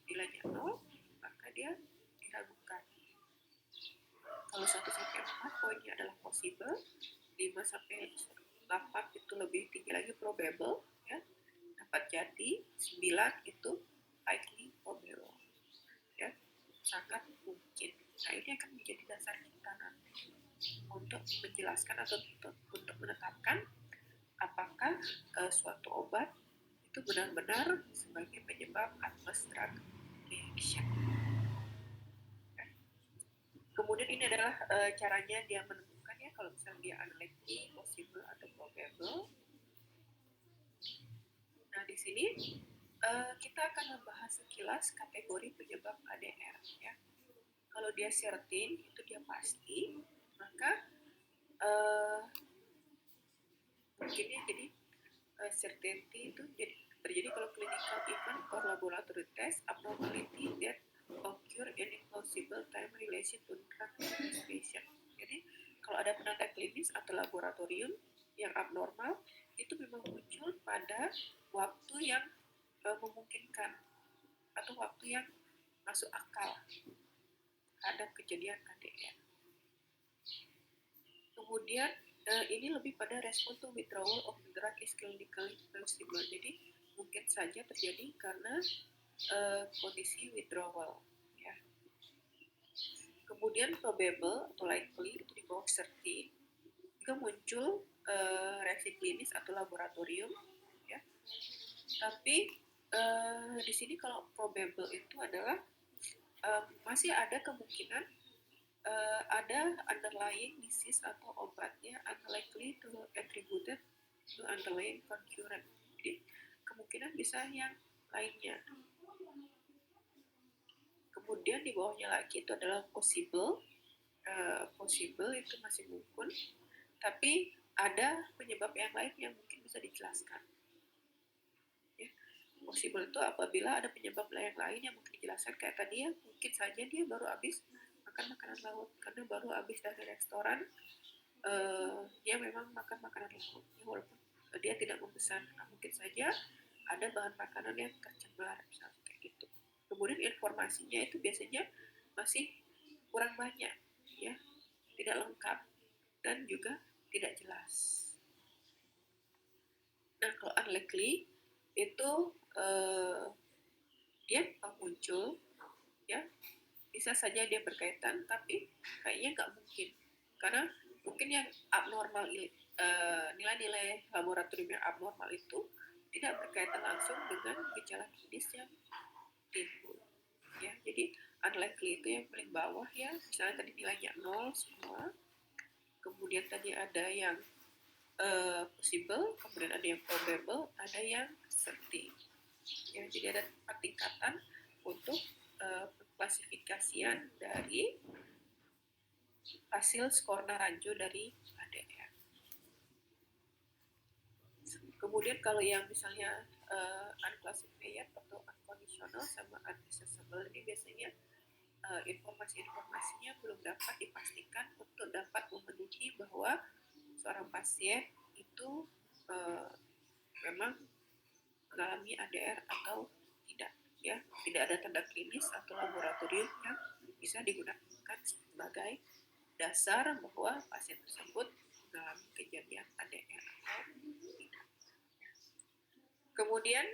nilainya 0, maka dia diragukan. Kalau 1 sampai 4 poinnya adalah possible, 5 sampai 8 itu lebih tinggi lagi probable, ya, dapat jadi, 9 itu highly probable, ya, sangat mungkin. Nah ini akan menjadi dasar kita nanti untuk menjelaskan atau untuk menetapkan apakah suatu obat itu benar-benar sebagai penyebab adverse drug reaction. Kemudian ini adalah caranya dia menentukan ya, kalau misalnya dia unlikely, possible, atau probable. Nah di sini kita akan membahas sekilas kategori penyebab ADR ya. Kalau dia certain itu dia pasti, maka mungkinnya jadi certainty itu terjadi kalau clinical event or laboratory test abnormality that occur in implausible time relation to drug administration. Jadi kalau ada penanda klinis atau laboratorium yang abnormal itu memang muncul pada waktu yang memungkinkan atau waktu yang masuk akal terhadap kejadian KDR. Kemudian ini lebih pada respon to withdrawal of the drug is clinically plausible. Jadi mungkin saja terjadi karena kondisi withdrawal. Ya. Kemudian probable atau likely itu di bawah certain juga muncul reaksi klinis atau laboratorium. Ya. Tapi di sini kalau probable itu adalah masih ada kemungkinan ada underlying disease atau obatnya unlikely to attributed to underlying concurrent. Jadi kemungkinan bisa yang lainnya. Kemudian di bawahnya lagi itu adalah possible. Possible itu masih mungkin, tapi ada penyebab yang lain yang mungkin bisa dijelaskan. Ya. Possible itu apabila ada penyebab yang lain yang mungkin dijelaskan, kayak tadi ya, mungkin saja dia baru habis makan makanan laut karena baru habis dari restoran, dia memang makan makanan laut ya, walaupun dia tidak memesan. Nah, mungkin saja ada bahan makanan yang tercemar misalnya kayak gitu. Kemudian informasinya itu biasanya masih kurang banyak ya, tidak lengkap dan juga tidak jelas. Nah kalau unlikely itu dia muncul ya, bisa saja dia berkaitan, tapi kayaknya nggak mungkin karena mungkin yang abnormal nilai-nilai laboratorium yang abnormal itu tidak berkaitan langsung dengan gejala klinis yang timbul ya. Jadi unlikely itu yang paling bawah ya, misalnya tadi nilainya 0 semua, kemudian tadi ada yang possible, kemudian ada yang probable, ada yang certain ya. Jadi ada 4 tingkatan untuk klasifikasian dari hasil skor Naranjo dari ADR. Kemudian kalau yang misalnya unclassified atau unconditional sama unaccessible, ini biasanya informasi-informasinya belum dapat dipastikan untuk dapat memenuhi bahwa seorang pasien itu memang mengalami ADR atau tidak ya. Tidak ada tanda klinis atau laboratorium yang bisa digunakan sebagai dasar bahwa pasien tersebut mengalami kejadian ADR atau tidak. Kemudian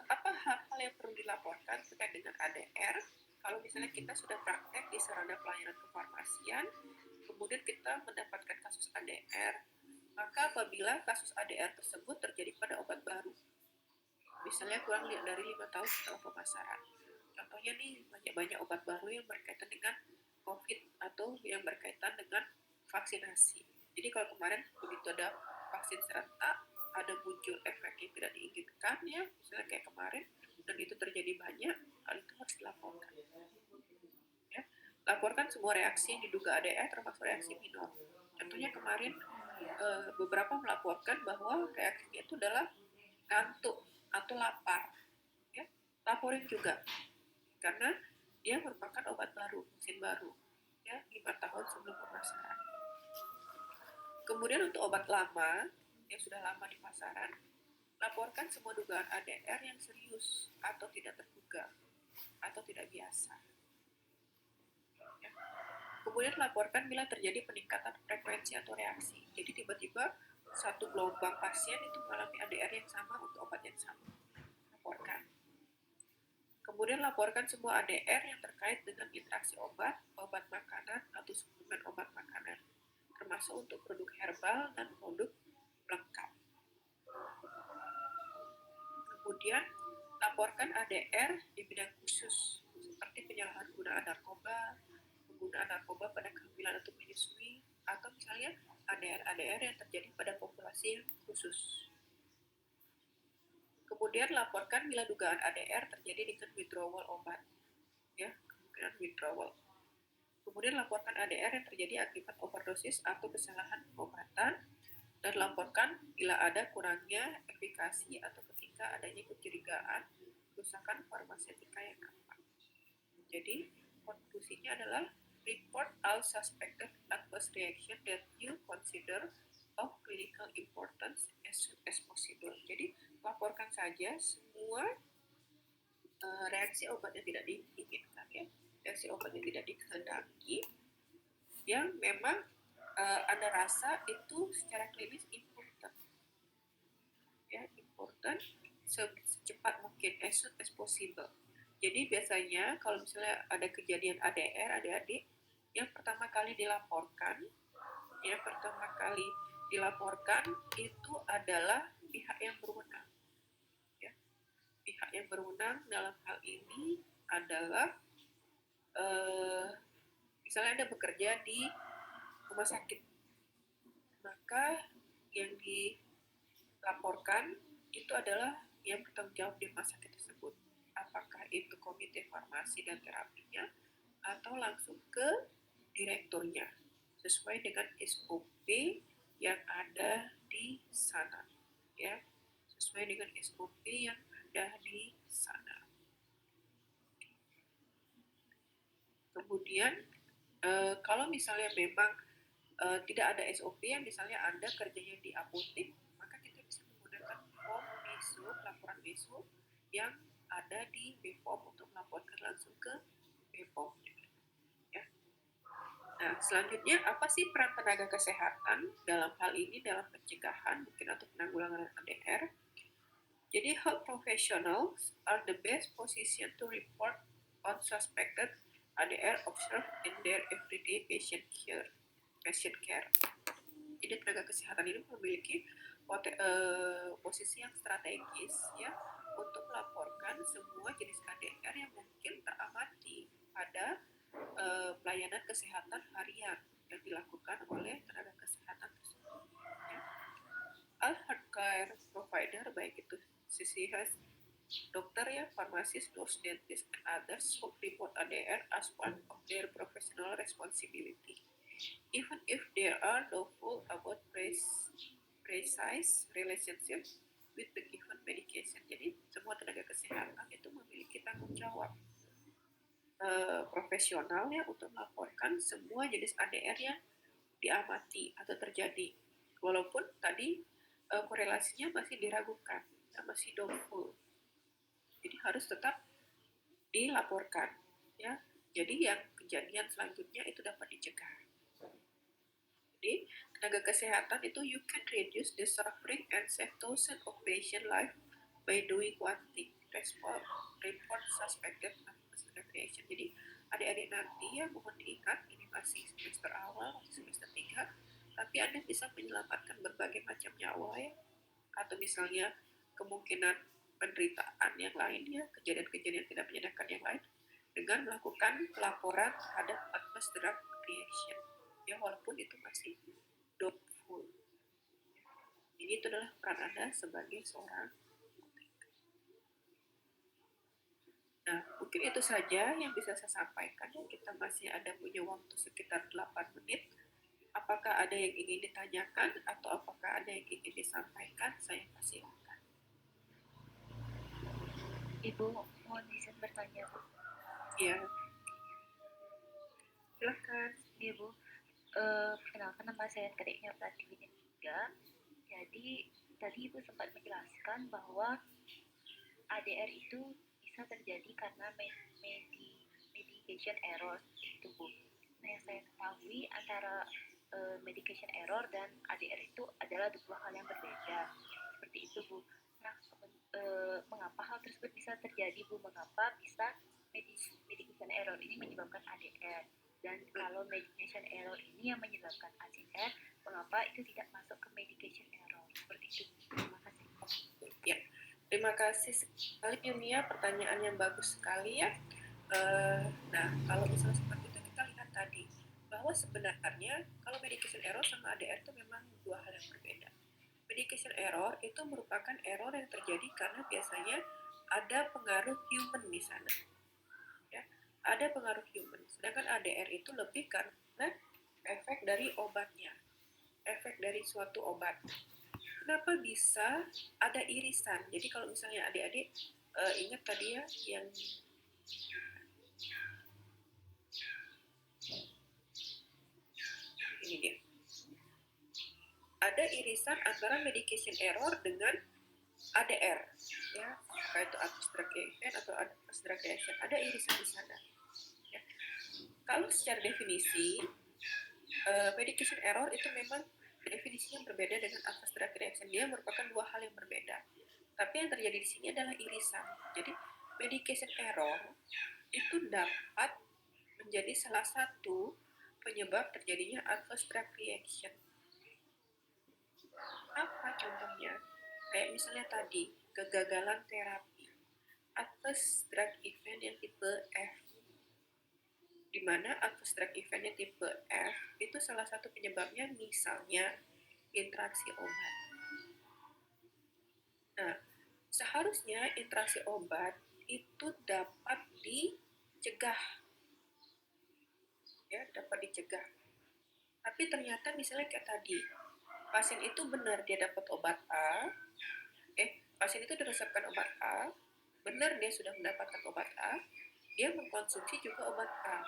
apa hal-hal yang perlu dilaporkan terkait dengan ADR? Kalau misalnya misalnya kita sudah praktek di sarana pelayanan kefarmasian, kemudian kita mendapatkan kasus ADR, maka apabila kasus ADR tersebut terjadi pada obat baru, misalnya kurang dari 5 tahun setelah pemasaran. Contohnya nih, banyak obat baru yang berkaitan dengan COVID atau yang berkaitan dengan vaksinasi. Jadi kalau kemarin begitu ada vaksin serentak, ada muncul efek yang tidak diinginkan ya, misalnya kayak kemarin, dan itu terjadi banyak, hal itu harus dilaporkan. Ya, laporkan semua reaksi yang diduga ADR termasuk reaksi minor. Contohnya kemarin beberapa melaporkan bahwa reaksinya itu adalah ngantuk atau lapar. Ya, laporin juga karena dia merupakan obat baru, vaksin baru, ya 5 tahun sebelum pemasaran. Kemudian untuk obat lama yang sudah lama di pasaran, laporkan semua dugaan ADR yang serius atau tidak terduga atau tidak biasa. Ya. Kemudian laporkan bila terjadi peningkatan frekuensi atau reaksi. Jadi tiba-tiba satu gelombang pasien itu mengalami ADR yang sama untuk obat yang sama. Laporkan. Kemudian laporkan semua ADR yang terkait dengan interaksi obat, obat makanan, atau suplemen obat makanan, termasuk untuk produk herbal dan produk pelengkap. Kemudian laporkan ADR di bidang khusus, seperti penyalahgunaan narkoba, penggunaan narkoba pada kehamilan atau menyusui, atau misalnya ADR yang terjadi pada populasi yang khusus. Kemudian laporkan bila dugaan ADR terjadi dengan withdrawal obat, ya, kemungkinan withdrawal. Kemudian laporkan ADR yang terjadi akibat overdosis atau kesalahan pengobatan, dan laporkan bila ada kurangnya efikasi atau ketika adanya kecurigaan kerusakan farmaseutika yang nampak. Jadi konklusinya adalah report all suspected adverse reaction that you consider of clinical importance as soon as possible. Jadi laporkan saja semua reaksi obat yang tidak diinginkan, ya, reaksi obat yang tidak dikehendaki, yang memang Anda rasa itu secara klinis important, ya, important secepat mungkin, as soon as possible. Jadi biasanya kalau misalnya ada kejadian ADR, adik-adik, yang pertama kali dilaporkan itu adalah pihak yang berwenang. Ya. Pihak yang berwenang dalam hal ini adalah misalnya Anda bekerja di rumah sakit, maka yang dilaporkan itu adalah yang bertanggung jawab di rumah sakit tersebut. Apakah itu komite farmasi dan terapinya atau langsung ke direkturnya sesuai dengan SOP yang ada di sana, ya, sesuai dengan SOP yang ada di sana. Kemudian kalau misalnya memang tidak ada SOP, misalnya Anda kerjanya di apotek, maka kita bisa menggunakan form BESO, laporan BESO yang ada di BPOM untuk melaporkan langsung ke BPOM. Ya. Nah, selanjutnya apa sih peran tenaga kesehatan dalam hal ini, dalam pencegahan mungkin atau penanggulangan ADR? Jadi health professionals are the best position to report on suspected ADR observed in their everyday patient care. Jadi tenaga kesehatan ini memiliki posisi yang strategis, ya, untuk melaporkan semua jenis ADR yang mungkin teramati pada pelayanan kesehatan harian yang dilakukan oleh tenaga kesehatan tersebut. Ya. All healthcare provider, baik itu CCH, dokter, ya, farmasis, nurse, dentist, and others who report ADR as one of their professional responsibility, even if there are doubtful about precise relationship with the given medication. Jadi semua tenaga kesehatan itu memiliki tanggung jawab profesional, ya, untuk melaporkan semua jenis ADR yang diamati atau terjadi, walaupun tadi korelasinya masih diragukan, masih doubtful. Jadi harus tetap dilaporkan, ya. Jadi yang kejadian selanjutnya itu dapat dicegah. Jadi tenaga kesehatan itu you can reduce the suffering and save thousands of patient life by doing one thing: report suspected adverse reaction. Jadi adik-adik nanti ya mohon diingat ini masih semester awal, masih semester 3, tapi Anda bisa menyelamatkan berbagai macam nyawa ya, atau misalnya kemungkinan penderitaan yang lainnya, kejadian-kejadian tidak menyenangkan yang lain dengan melakukan pelaporan terhadap adverse drug reaction ya, walaupun itu masih doubtful. Jadi itu adalah peran Anda sebagai seorang. Nah, mungkin itu saja yang bisa saya sampaikan. Kita masih ada punya waktu sekitar 8 menit. Apakah ada yang ingin ditanyakan atau apakah ada yang ingin disampaikan? Saya persilakan. Ibu, mohon izin bertanya, Bu. Ya, silakan. Iya, Bu. Perkenalkan, nama saya Kadeknya Pratiwi 3. Jadi, tadi Ibu sempat menjelaskan bahwa ADR itu bisa terjadi karena medication error itu, Bu. Nah, yang saya ketahui antara medication error dan ADR itu adalah dua hal yang berbeda. Seperti itu, Bu. Nah, mengapa hal tersebut bisa terjadi, Bu? Mengapa bisa medication error ini menyebabkan ADR? Dan kalau medication error ini yang menyebabkan ADR, mengapa itu tidak masuk ke medication error? Seperti itu. Terima kasih. Ya, terima kasih sekali Yunia, pertanyaan yang bagus sekali ya. Nah, kalau misalnya seperti itu kita lihat tadi bahwa sebenarnya kalau medication error sama ADR itu memang dua hal yang berbeda. Medication error itu merupakan error yang terjadi karena biasanya ada pengaruh human di sana. Ya, ada pengaruh human. Sedangkan ADR itu lebih karena efek dari obatnya, efek dari suatu obat. Kenapa bisa ada irisan? Jadi kalau misalnya adik-adik ingat tadi ya yang ini dia. Ada irisan antara medication error dengan ADR, ya, apakah itu adverse drug event atau adverse drug reaction, ada irisan di sana. Ya. Kalau secara definisi, medication error itu memang definisinya berbeda dengan adverse drug reaction. Dia merupakan dua hal yang berbeda. Tapi yang terjadi di sini adalah irisan. Jadi medication error itu dapat menjadi salah satu penyebab terjadinya adverse drug reaction. Apa contohnya? Kayak misalnya tadi, kegagalan terapi, adverse drug event yang tipe F, di mana adverse drug event yang tipe F itu salah satu penyebabnya misalnya interaksi obat. Nah, seharusnya interaksi obat itu dapat dicegah, ya, dapat dicegah. Tapi ternyata misalnya kayak tadi, pasien itu benar dia dapat obat A, pasien itu diresepkan obat A, benar dia sudah mendapatkan obat A, dia mengkonsumsi juga obat A.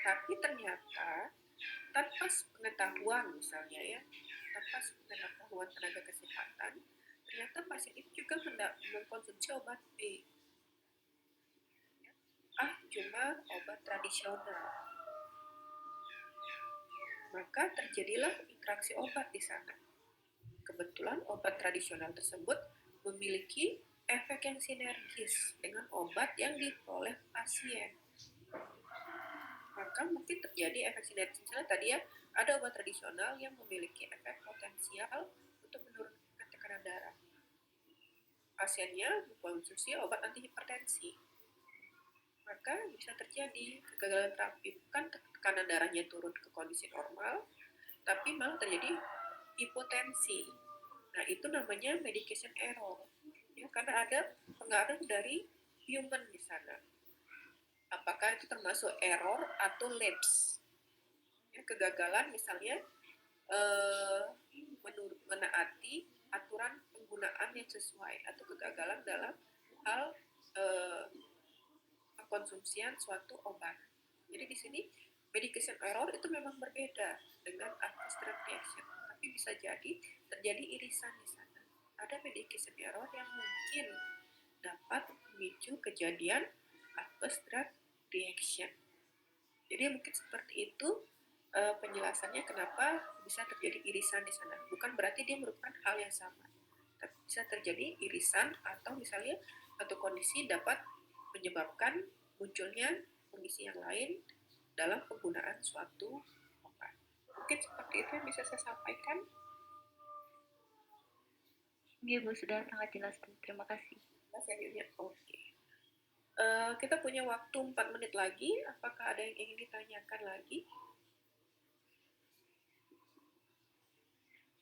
Tapi ternyata tanpa pengetahuan misalnya ya, tanpa pengetahuan tenaga kesehatan, ternyata pasien itu juga mengkonsumsi obat B. Cuma obat tradisional. Maka terjadilah interaksi obat di sana. Kebetulan obat tradisional tersebut memiliki efek yang sinergis dengan obat yang diperoleh pasien. Maka mungkin terjadi efek sinergis. Misalnya tadi ya, ada obat tradisional yang memiliki efek potensial untuk menurunkan tekanan darah. Pasiennya mengkonsumsi obat antihipertensi. Maka bisa terjadi kegagalan terapi, bukan tekanan darahnya turun ke kondisi normal, tapi malah terjadi hipotensi. Nah, itu namanya medication error. Ya, karena ada pengaruh dari human di sana. Apakah itu termasuk error atau lapse? Ya, kegagalan misalnya menaati aturan penggunaan yang sesuai, atau kegagalan dalam hal pengkonsumsian suatu obat. Jadi di sini medication error itu memang berbeda dengan adverse drug reaction, tapi bisa jadi terjadi irisan di sana. Ada medication error yang mungkin dapat memicu kejadian adverse drug reaction. Jadi mungkin seperti itu penjelasannya kenapa bisa terjadi irisan di sana. Bukan berarti dia merupakan hal yang sama, tapi bisa terjadi irisan atau misalnya satu kondisi dapat menyebabkan munculnya kondisi yang lain dalam penggunaan suatu obat. Mungkin seperti itu yang bisa saya sampaikan. Iya Bu, sudah sangat jelas Bu. Terima kasih. Oke. Kita punya waktu 4 menit lagi. Apakah ada yang ingin ditanyakan lagi?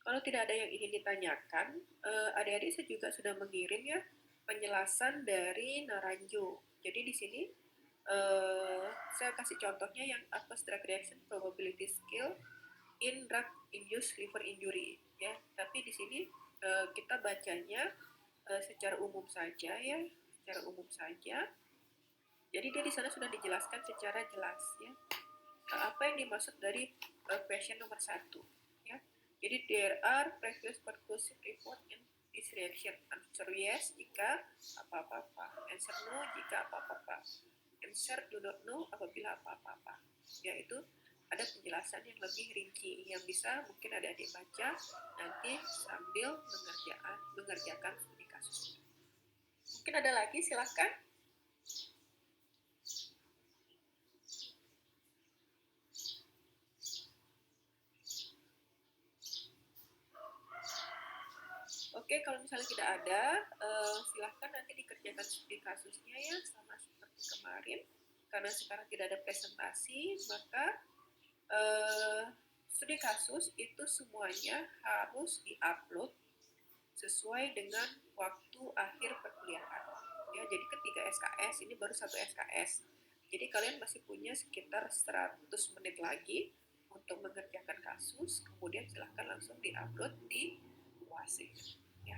Kalau tidak ada yang ingin ditanyakan, adik-adik saya juga sudah mengirim ya penjelasan dari Naranjo. Jadi di sini saya kasih contohnya yang Atlas Drug Reaction Probability Scale in Drug Induced Liver Injury ya. Tapi di sini kita bacanya secara umum saja ya, secara umum saja. Jadi dia di sana sudah dijelaskan secara jelas ya. Apa yang dimaksud dari question nomor 1 ya. Jadi there are previous percussive report in this reaction. Answer yes jika apa-apa-apa. Answer no jika apa-apa-apa. Answer do not know apabila apa-apa-apa. Yaitu ada penjelasan yang lebih rinci yang bisa mungkin adik-adik baca nanti sambil mengerjakan studi kasus. Mungkin ada lagi, silahkan. Oke, kalau misalnya tidak ada, silahkan nanti dikerjakan studi kasusnya ya, sama seperti kemarin. Karena sekarang tidak ada presentasi, maka studi kasus itu semuanya harus diupload sesuai dengan waktu akhir perkuliahan. Ya, jadi ketiga SKS, ini baru 1 SKS. Jadi kalian masih punya sekitar 100 menit lagi untuk mengerjakan kasus, kemudian silahkan langsung diupload di UASI. Ya.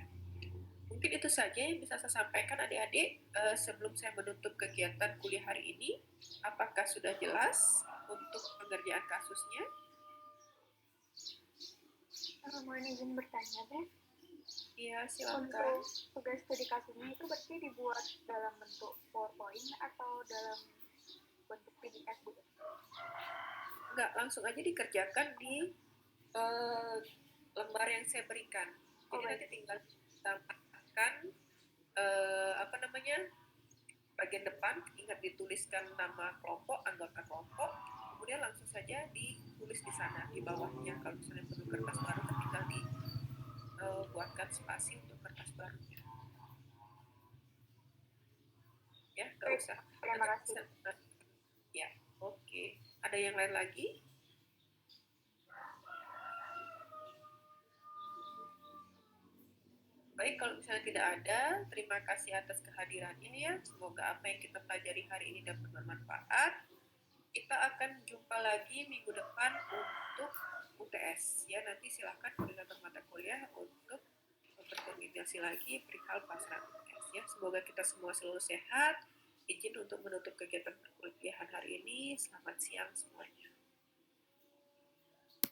Mungkin itu saja yang bisa saya sampaikan adik-adik sebelum saya menutup kegiatan kuliah hari ini. Apakah sudah jelas untuk pengerjaan kasusnya? Mohon izin bertanya, Beb. Iya, silakan. Untuk tugas studi kasusnya itu berarti dibuat dalam bentuk PowerPoint atau dalam bentuk PDF, Bu? Enggak, langsung aja dikerjakan di lembar yang saya berikan. Jadi nanti tinggal tambahkan bagian depan, ingat dituliskan nama kelompok, anggota kelompok, kemudian langsung saja ditulis di sana di bawahnya. Kalau misalnya perlu kertas baru, tinggal dibuatkan spasi untuk kertas barunya. Ya, nggak usah. Terima kasih. Ya, oke. Ada yang lain lagi? Baik, kalau misalnya tidak ada, terima kasih atas kehadirannya ya. Semoga apa yang kita pelajari hari ini dapat bermanfaat. Kita akan jumpa lagi minggu depan untuk UTS ya. Nanti silakan koordinator mata kuliah untuk berkoordinasi lagi perihal pelaksanaan UTS ya. Semoga kita semua selalu sehat. Izin untuk menutup kegiatan perkuliahan hari ini. Selamat siang semuanya.